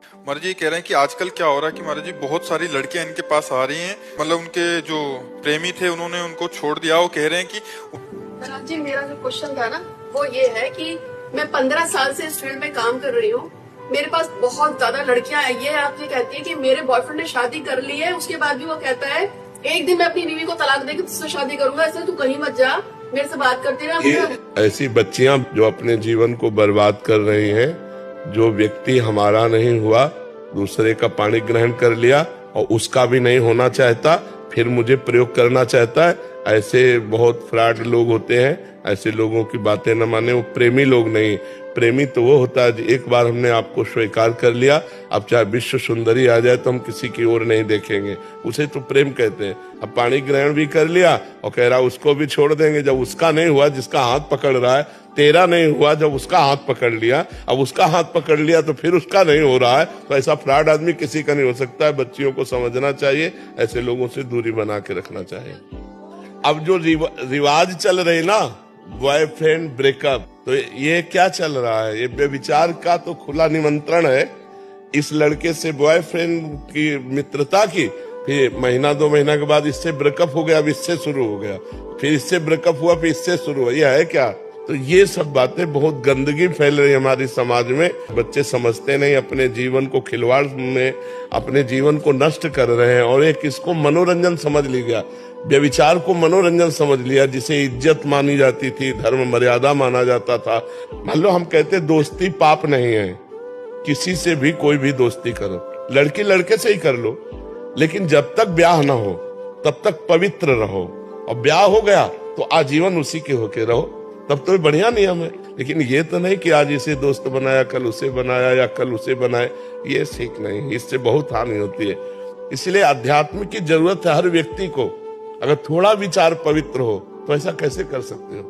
महाराज जी कह रहे हैं कि आजकल क्या हो रहा है कि महाराज जी बहुत सारी लड़कियां इनके पास आ रही हैं, मतलब उनके जो प्रेमी थे उन्होंने उनको छोड़ दिया। वो कह रहे हैं कि महाराज जी मेरा जो क्वेश्चन था ना वो ये है कि मैं 15 साल से इस फील्ड में काम कर रही हूँ। मेरे पास बहुत ज्यादा लड़कियां आई है। आप ये कहती है कि मेरे बॉयफ्रेंड ने शादी कर ली है, उसके बाद भी वो कहता है एक दिन मैं अपनी बीवी को तलाक देकर तुझसे शादी करूंगा, इसलिए तू कहीं मत जा, मेरे से बात करती रहा। ऐसी बच्चियां जो अपने जीवन को बर्बाद कर रही हैं, जो व्यक्ति हमारा नहीं हुआ दूसरे का पाणी ग्रहण कर लिया और उसका भी नहीं होना चाहता, फिर मुझे प्रयोग करना चाहता है, ऐसे बहुत फ्रॉड लोग होते हैं। ऐसे लोगों की बातें न माने, वो प्रेमी लोग नहीं। प्रेमी तो वो होता है एक बार हमने आपको स्वीकार कर लिया, अब चाहे विश्व सुंदरी आ जाए तो हम किसी की ओर नहीं देखेंगे, उसे तो प्रेम कहते हैं। अब पाणी ग्रहण भी कर लिया और कह रहा उसको भी छोड़ देंगे। जब उसका नहीं हुआ, जिसका हाथ पकड़ रहा है, तेरा नहीं हुआ, जब उसका हाथ पकड़ लिया, अब उसका हाथ पकड़ लिया तो फिर उसका नहीं हो रहा है, तो ऐसा फ्रॉड आदमी किसी का नहीं हो सकता है। बच्चियों को समझना चाहिए, ऐसे लोगों से दूरी बना के रखना चाहिए। अब जो रिवाज चल रही ना, बॉयफ्रेंड ब्रेकअप, तो ये क्या चल रहा है? ये बेविचार का तो खुला निमंत्रण है। इस लड़के से बॉयफ्रेंड की मित्रता की, फिर महीना 2 महीना के बाद इससे ब्रेकअप हो गया, अब इससे शुरू हो गया, फिर इससे ब्रेकअप हुआ, फिर इससे शुरू हुआ। यह है क्या? तो ये सब बातें, बहुत गंदगी फैल रही है हमारे समाज में। बच्चे समझते नहीं, अपने जीवन को खिलवाड़ में अपने जीवन को नष्ट कर रहे हैं। और एक इसको मनोरंजन समझ लिया, व्यभिचार को मनोरंजन समझ लिया, जिसे इज्जत मानी जाती थी, धर्म मर्यादा माना जाता था। मान लो हम कहते दोस्ती पाप नहीं है, किसी से भी कोई भी दोस्ती करो, लड़की लड़के से ही कर लो, लेकिन जब तक ब्याह ना हो तब तक पवित्र रहो। और ब्याह हो गया तो आजीवन उसी के होके रहो, तब तो बढ़िया नियम है। लेकिन ये तो नहीं कि आज इसे दोस्त बनाया, कल उसे बनाया, या कल उसे बनाए, ये ठीक नहीं। इससे बहुत हानि होती है। इसलिए अध्यात्म की जरूरत है हर व्यक्ति को। अगर थोड़ा विचार पवित्र हो तो ऐसा कैसे कर सकते हो?